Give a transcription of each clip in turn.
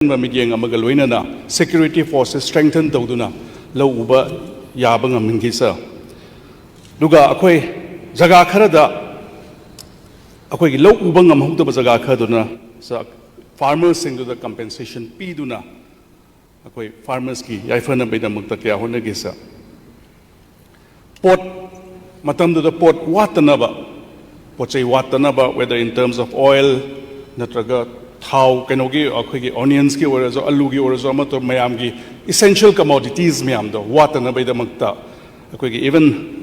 Midyang Amagaloina, security forces strengthened Dauduna, Low Uba Yabanga Mingisa. Luga Akwe Zaga Karada Akwe Low Ubangam Huda Zaga Kaduna, farmers into the compensation Piduna Akwe farmers ki Yaifana Beda Mutakia Honagisa. Port Matam to the port Watanaba, Poche Watanaba, whether in terms of oil, Natraga. How can you onions ki or alugi or zomato mayamgi essential commodities mayamdo water na bayda magta even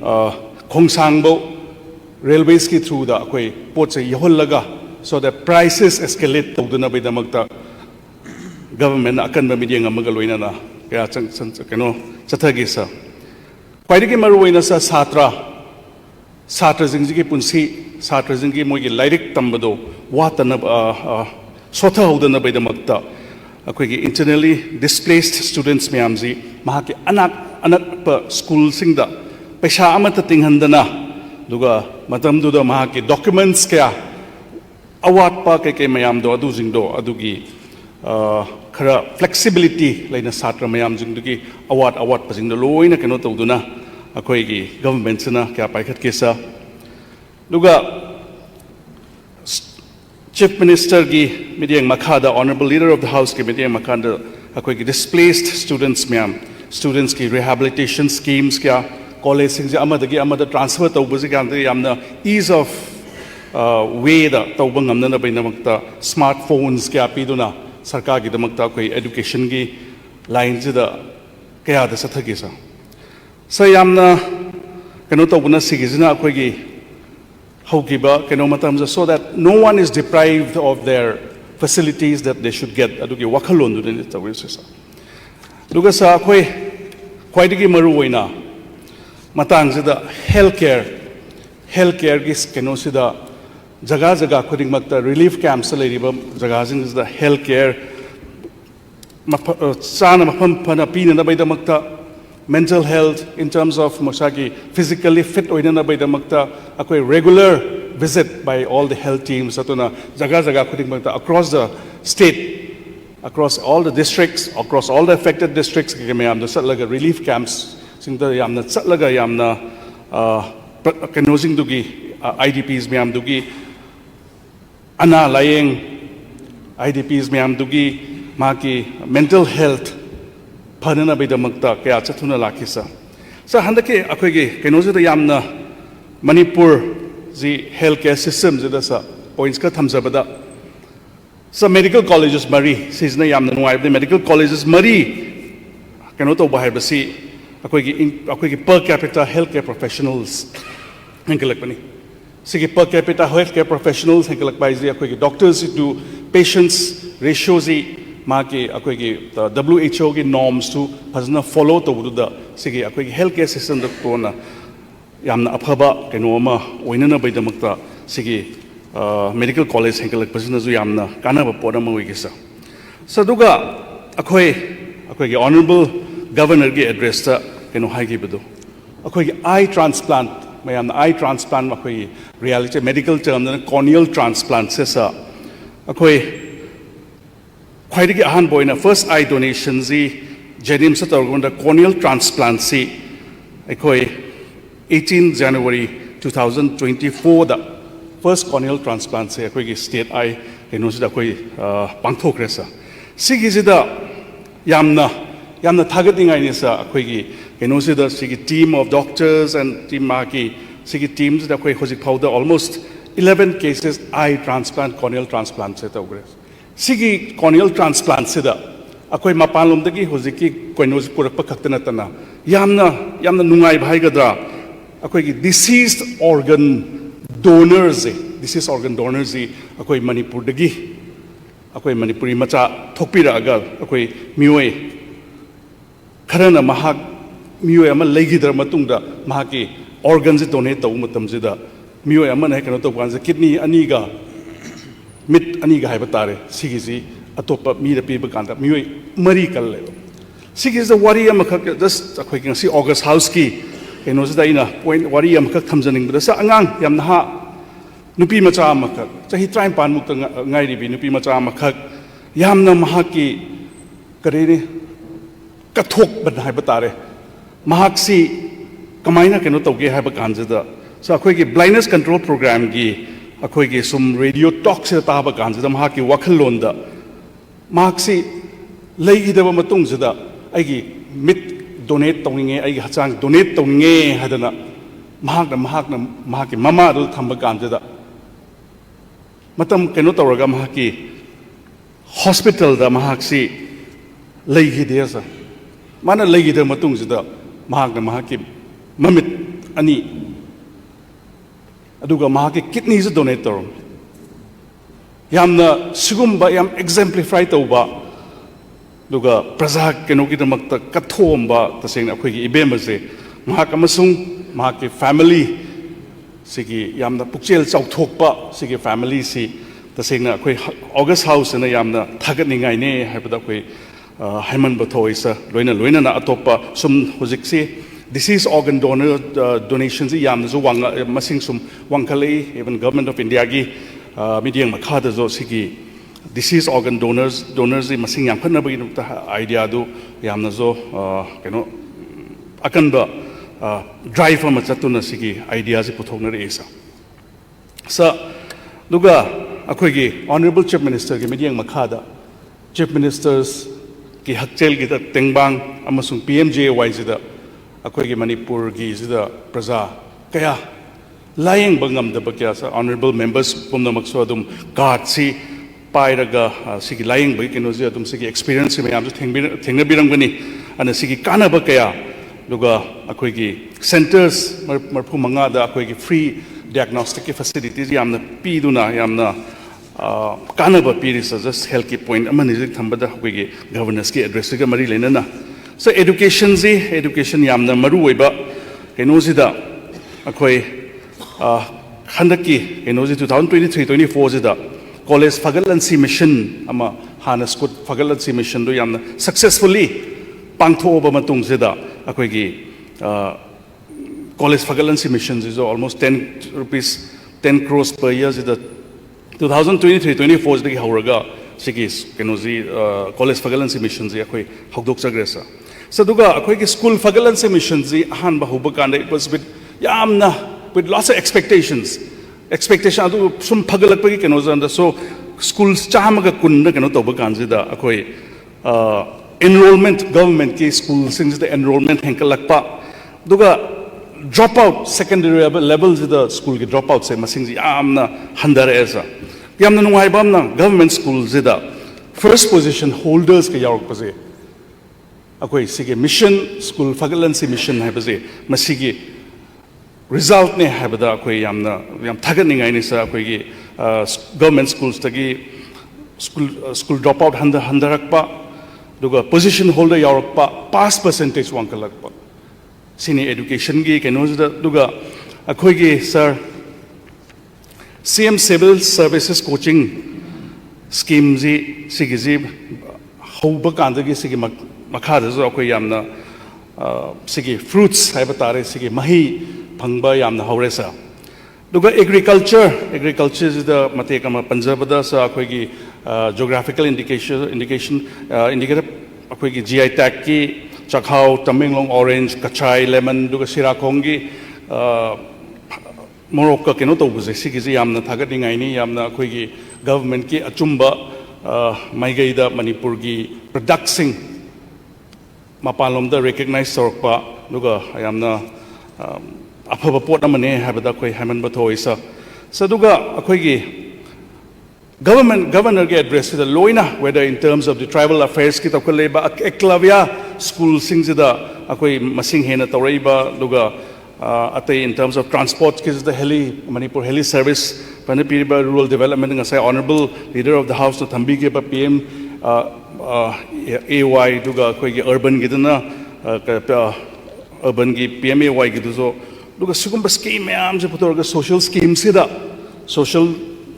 kongsangbo railways ki through da koi poche yahollaga so that prices escalate to na bayda magta government akan ba midyang magaloina na kaya kano chathagi sa paidi ki maruina sa satra jingji ki punsi satra jinggi mogi lyric tambado water na Sota Hodana by the Magta, internally displaced students Miamzi, Mahaki anak school singda, Pesha Amatating Handana, Duga, Madam Duda Mahaki, documents kaya, awat pa kay Mayamdo, Aduzingdo, Adugi, Kara flexibility, like na Satra Mayam Zindugi, awat passing the law in a Kanota Uduna, Akwegi, government sana, kaya Paikat Kesa, Duga. Chief Minister Gi Midyang Makada, Honorable Leader of the House Gi Midyang Makada, akwai displaced students students ki rehabilitation schemes kya college singja amadagi amada transfer tawbuzi kya yamna ease of way da tawbang amna na baina makta smartphones kya piduna sarkar gi damakta akwai education gi lines da kaya da sathagi sa yamna kano tawbuna sigizina akwai gi so that no one is deprived of their facilities that they should get. Adugi wakalon dun ito wisisa. Luga sa koi digi maruwina matang sida healthcare gis keno sida jaga kuding magta relief camps sa liriba jaga sida healthcare sana mapam panapina na bayda magta mental health in terms of masaki physically fit oina na bayda magta akwai regular visit by all the health teams atuna jaga kuding magta across the state, across all the districts, across all the affected districts mayam the satlaga relief camps singda yamna satlaga yamna kanozing dugi IDPs mayam dugi ana laying IDPs mayam dugi maki mental health Panana by the Makta, Kaya Chatuna Lakisa. So Handake Akwegi, Kenoza Yamna, Manipur, the healthcare systems, the points Katamzabada. So medical colleges, Mari, says Nayamna, wife, the medical colleges, Mari, Kanoto Bahibasi, Akwegi per capita healthcare professionals, Hankalakani. Sigi per capita healthcare professionals, Hankalakbaizi, Akwegi doctors to patients, ratios. Maki akwegi WHO ki norms to pasna follow to buda sige akwegi healthcare system da kona yamna aphaba kenoma oinana baida makta sige medical college henkalak pasna zu yamna kana ba pora ma wigisa saduga akwegi honorable governor gi address ta keno haigi budo akwegi eye transplant mayamna eye transplant akwegi reality medical term na corneal transplant sesa akwai Quite a hand boy in a first eye donation, Jenim Satargunda corneal transplant, 18 January 2024, the first corneal transplant, state eye, and knows the Pangto Cressa. Sigizida Yamna targeting Inesa, and knows the Sigi team of doctors and team Maki, Sigi teams that Hosi powder almost 11 cases eye transplant, corneal transplant set of grace. Sigi corneal transplant sida akwai mapalom dagi hoziki koinos purapa kaktana tana yamna nungai bhaigadra akwai deceased organ donors akwai manipur dagi akwai manipuri macha thokpira agal akwai mioi kharana mahak mioi ama legidra matungda mahaki organs donate taw matam sida mioi ama na kana to panza kidney aniga Mit Aniga Habatare, Sigisi, Atopa, Mida People Kanta, Marie Kale. Sigis the Warrior Makaka, just a quick and see August Houski, and was the point Warrior Makak comes in, but the Sangang Yamnaha, Nupi Macha Makak, so he try and pan Ngai, Nupi Macha Makak, यामना महाकी करेने कथोक बनाए बतारे महाक्सी कमाइना केनो तौगे है बकांजदा सो अखोई की blindness control programme की अखोई की सुम radio talk से ताब कांजदा महाकी वखल लोंदा महाक्सी लेगिदब मतुंगजदा आइगी मिट डोनेट तौनिंगे आइगी हचांग डोनेट तौनिंगे हदना महाकी ममा दु थंब कांजदा मतम केनो तौरगा महाकी हॉस्पिटल दा महाक्सी लेगिदेसा माना लेगिद मतुंगजदा महाकी ममित अनि अदुगा महाकी किडनी से डोनेट तौरम यामना सिगुम्बा याम एग्जाम्प्लिफाई तौबा दुगा प्रजा केनोगिदमक्त कथोम्बा तसेंग अखोइगी इबेमसे महाक अमसुंग महाकी फैमिली सिगी यामना पुक्चेल चौथोकपा सिगी फैमिली सी तसेंग अखोइ ऑगस्ट हाउस ने यामना थागतनिंगाइने हाइबदा अखोइ हाइमन बथोइसा लोइना ना अतोपा सुम हुजिक्सी disease organ donation से यामना जो वांग मसिंग सुम वांगखले even government of India की मीडियम मखादा जो सिगी disease organ donors की मसिंग याम खन्ना बगी नुक्ता idea दो यामना जो केनो अकंबा drive हम चतुना सिगी idea से पुथोगना रेसा सा दुगा अखोई की honorable chief minister की मीडियम मखादा chief ministers की हकचेल की तेंगबांग अमसुंग PMJAY जिदा अखोई की मणिपुर की जिदा प्रजा कया लायंग बंगम दब क्या सा honorable members पुनमक सो अदुम कार्ड सी पायरगा सिगी लायंग बगी केनोजी अदुम सिगी experience में याम जो थेंगना बिरंगनी अन सिगी काना बकया दुगा अखोई की centers मरफु मंगा दा अखोई की free diagnostic की facilities यामना पीदुना यामना काना ब पीरिस just health की point अमन निजिक थंबदा अखोई की governance की address का मरी लेना ना so education यामना मरु ओइबा केनोजीदा अखोई हंदकी केनोजी 2023-24 जिदा कॉलेज फगलंसी मिशन अमा हाना स्कूल फगलंसी मिशन दो यामना सक्सेसफुली पांगथोबा मतुंग जिदा अखोई की college फगलंसी mission जिजो almost 10 crores per year जिदा 2023-24 दगी हौरगा सिगी केनोजी कॉलेज फगलंसी मिशन जी अखोई हौदोक जग्रेसा सदुगा अखोई की स्कूल फगलंसी मिशन जी अहान बहुबा कांदे it was यामना with lots of expectation adu sum phagalakpagi keno janda so schools chamaga kunna keno toba kanjida akoi enrollment government ki school sings the enrollment henkalakpa duga dropout secondary levels the school ki dropout se masing yamna handare esa yamna nungai bamna government schools da first position holders ke yarok pase akoi sige mission school fagalansi mission hai pase masigi result ne habada koi yamna yam thagani sa koi gi government schools tagi school dropout handarakpa duga position holder yarakpa pass percentage wankalakpa sini education gi kenozda duga akoi gi sir CM civil services coaching scheme ji sigiji hoba kandagi sigi makhada zo akoi yamna sigi fruits habatare sigi mahi phangba yamna hauresa duga agriculture is the matekama panjabada sa akhoi gi geographical indicator akhoi gi GI tag ki chakhau tamenglong orange kachai lemon duga sirakong gi morocco keno to buse sigi yamna thagadingai ni yamna akhoi gi government ki achumba maigai da manipur gi production mapalom da recognize sorpa duga yamna afaba pot amane habada koi haman bathoisa saduga akhoi gi governor ge address the loina whether in terms of the tribal affairs ki tokoleba eklavya school singida akhoi masing hena toraiba duga atay in terms of transport ki the manipur heli service panipiriba rural development ngasai honorable leader of the house to thambi ge PM AY duga akhoi gi urban gidana urban gi PMAY gi duzo duga sugumba scheme mayam je putorga social schemes sida social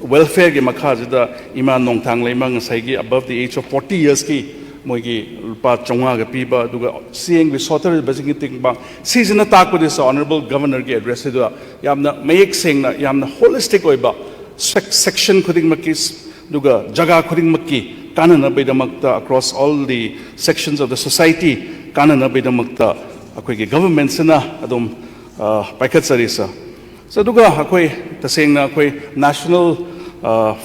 welfare ge makha jida ima nongthang leima ngasai gi above the age of 40 years ki moi gi lupa chonga ga piba duga seeing we sotar basing thing ba season attack with this honorable governor ge address du yamna mayek sing na yamna holistic oiba section khuding makis duga jaga khuding makki kanana baidamakta across all the sections of the society kanana baidamakta akoi government sana adum paikat sarisa so duga akoi tasengna akoi national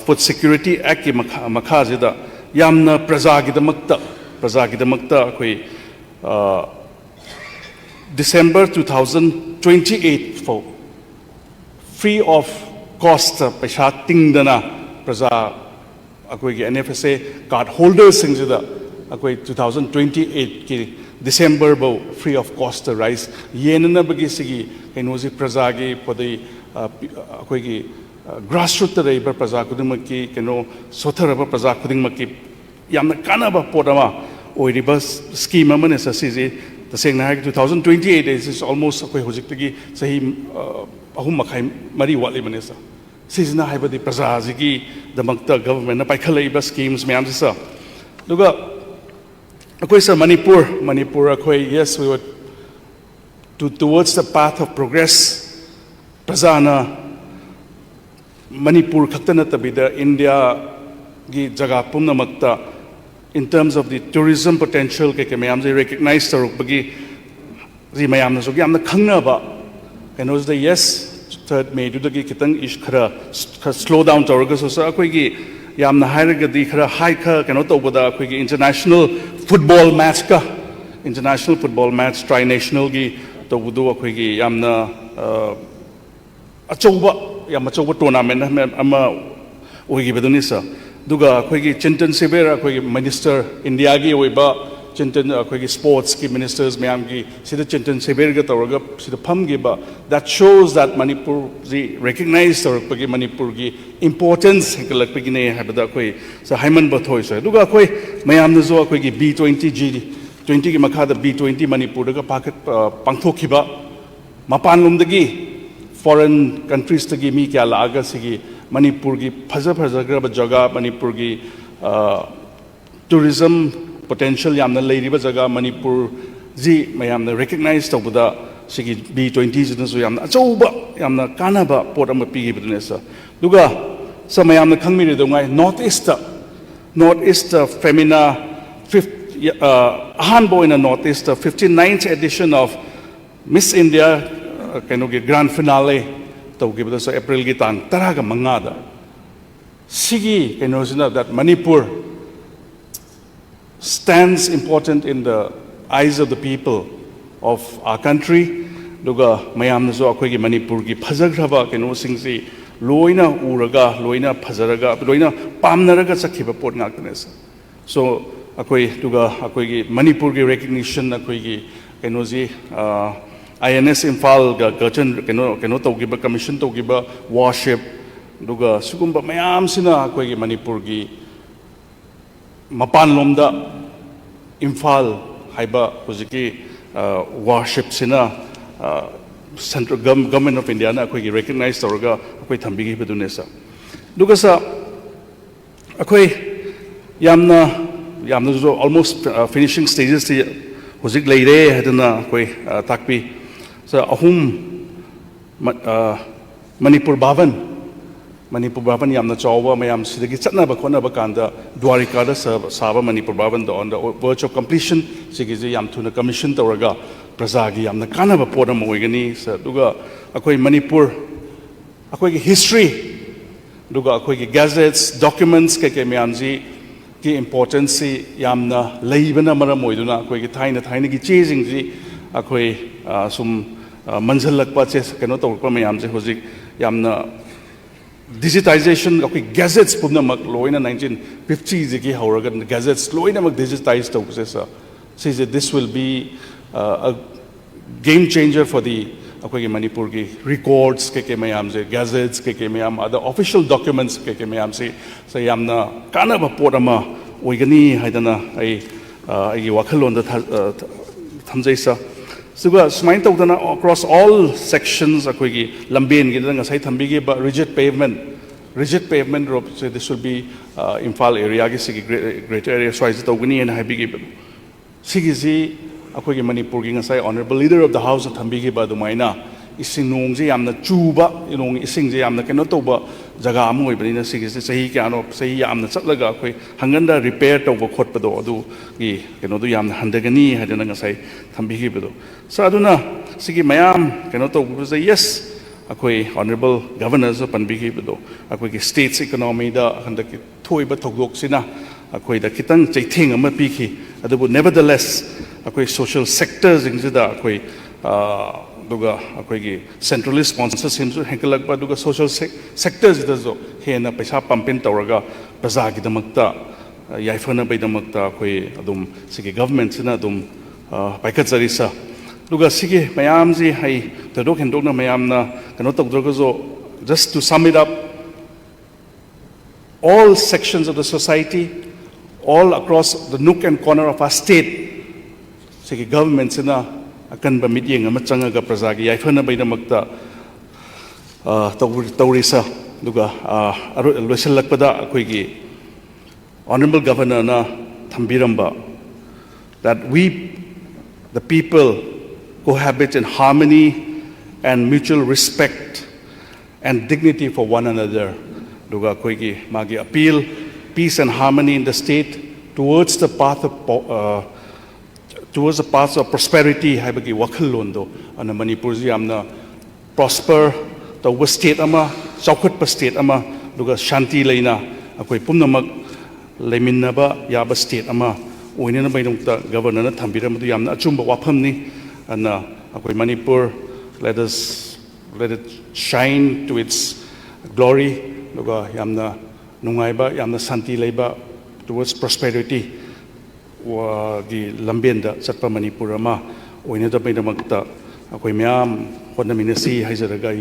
food security act ki makha jida yamna praja gi damakta akoi December 2028 for free of cost paisa tingdana praja akoi gi NFSA card holders singjida akoi 2028 ki December bo free of cost rice yenana bagi sigi kenoji praja gi podi akoi gi grassroots reiba praja kudimaki keno sotharaba praja kudimaki yamna kanaba podama oiriba scheme amane sa siji taseng na 2028 is almost akoi hojikgi sahi ahum makhai mari wali manesa sijna haibadi praja jigi damakta government na paikhalaiba schemes mayam sa duga akoi sa Manipur akoi yes we were towards the path of progress prajana Manipur khaktana tabida India gi jaga pumna makta in terms of the tourism potential ke mayam je recognize taruk bagi ji mayam na so yamna khangna ba and was the yes 3rd May du gi kitang ish khara slow down taruk so sa akoi gi yamna haira ga di khara high kha kano to bada akoi gi international football match tri national gi to budu akoi gi yamna achouba tournament ama oigi beduni sa duga akhoi Chintan Sibera akhoi minister India gi oiba Chintan akhoi sports ki ministers mayam gi sida Chintan Sibera ga tawraga sida pham gi ba that shows that Manipur ji recognized pagi Manipur gi importance hikalak pagi ne habada akhoi sa Haiman Bathoi sa duga akhoi mayam na zo akhoi gi B20 G20 gi makha da B20 Manipur ga paket pangthokhi ba mapan lum dagi foreign countries tagi mi kya laga sigi Manipur ki phaja graba jaga Manipur ki tourism potential yamna leiriba jaga Manipur ji mayamna recognize tawbuda sigi B20 jina so yamna achouba yamna kanaba pot ama pigi budune sa duga sa mayamna khangmi re dongai northeast femina ahanbo in a northeast 59th edition of Miss India grand finale so April gi tang taraga mangada sigi that Manipur stands important in the eyes of the people of our country duga mayam na zo akoi gi Manipur gi phajagraba singsi loina uraga loina phajaraga loina pamnaraga sakhiba pot ngakne so akoi duga akoi gi Manipur gi recognition akoi gi ji INS Imphal ga gachan keno tawgiba commission tawgiba worship duga sugumba mayam sina akoi gi Manipur gi mapan lomda Imphal haiba hojiki worship sina central government of India na akoi gi recognize tawraga akoi thambi gi bedune sa duga sa akoi yamna zo almost finishing stages ti hojik leire hadana akoi takpi so ahum Manipur Bhavan yamna chawba mayam sidagi chatnaba khonaba kanda Dwarika da saba Manipur Bhavan on the verge of completion sigi yam thuna commission tawraga praja gi yamna kanaba podam oigani sa duga akoi Manipur akoi history duga akoi gazettes documents ke mayam ji ki importance yamna leibana maram oiduna akoi thaina gi chejing ji akoi sum manjalakpa che keno tawpa mayam je hojik yamna digitization akoi gazettes pumna mak loina 1950 ji gi hauraga gazettes loina mak digitize tawse sa says that this will be a game changer for the akoi Manipur gi records ke mayam je gazettes ke mayam other official documents ke mayam se sa yamna kana ba porama oigani haidana ai wakhalon da thamjai sa suga smain tawdana across all sections akoi lamben gi danga sai thambi gi rigid pavement road so this will be Imphal area gi sigi greater area so is tawgani and habi gi sigi ji akoi Manipur gi ngasai honorable leader of the house thambi gi ba dumaina ising nong ji yamna chuba inong ising ji yamna keno tawba jaga amu oibani sige sahi kyano sahi yamna chatlaga akoi hanganda repair tawba khotpado adu gi keno du yamna handagani hadana ngasai thambi bedo sa aduna sige mayam keno tawbu say yes akoi honorable governors of panbigi bedo akoi ki states economy da handaki thoiba thogdok sina akoi da kitang chaithing ama piki adabu nevertheless akoi social sectors ingida akoi duga akoi gi centralist sponsorship su henkalakpa duga social sectors da zo hena paisa pampin tawraga praja gi damakta yaifana bai damakta akoi adum sige government sina adum paikat zarisa duga sige mayam ji hai tadok hendok na mayam na kano tawdroga zo just to sum it up all sections of the society all across the nook and corner of our state sige government sina akan ba mityeng ama changaga praja gi yaifana bai damakta tawrisa duga loisalakpada akoi gi honorable governor na thambiramba that we the people cohabit in harmony and mutual respect and dignity for one another duga akoi gi magi appeal peace and harmony in the state towards the path of prosperity haibagi wakhal londo ana manipur ji amna prosper tawba state ama chaukhotpa state ama duga shanti leina akoi pumnamak leiminaba yaba state ama oinena bainungta governor na thambiram du yamna achumba waphamni ana akoi manipur let it shine to its glory duga yamna nungaiba yamna santi leiba towards prosperity gi lambenda chatpa manipur ama oineda bainamakta akoi myam honaminasi haijaraga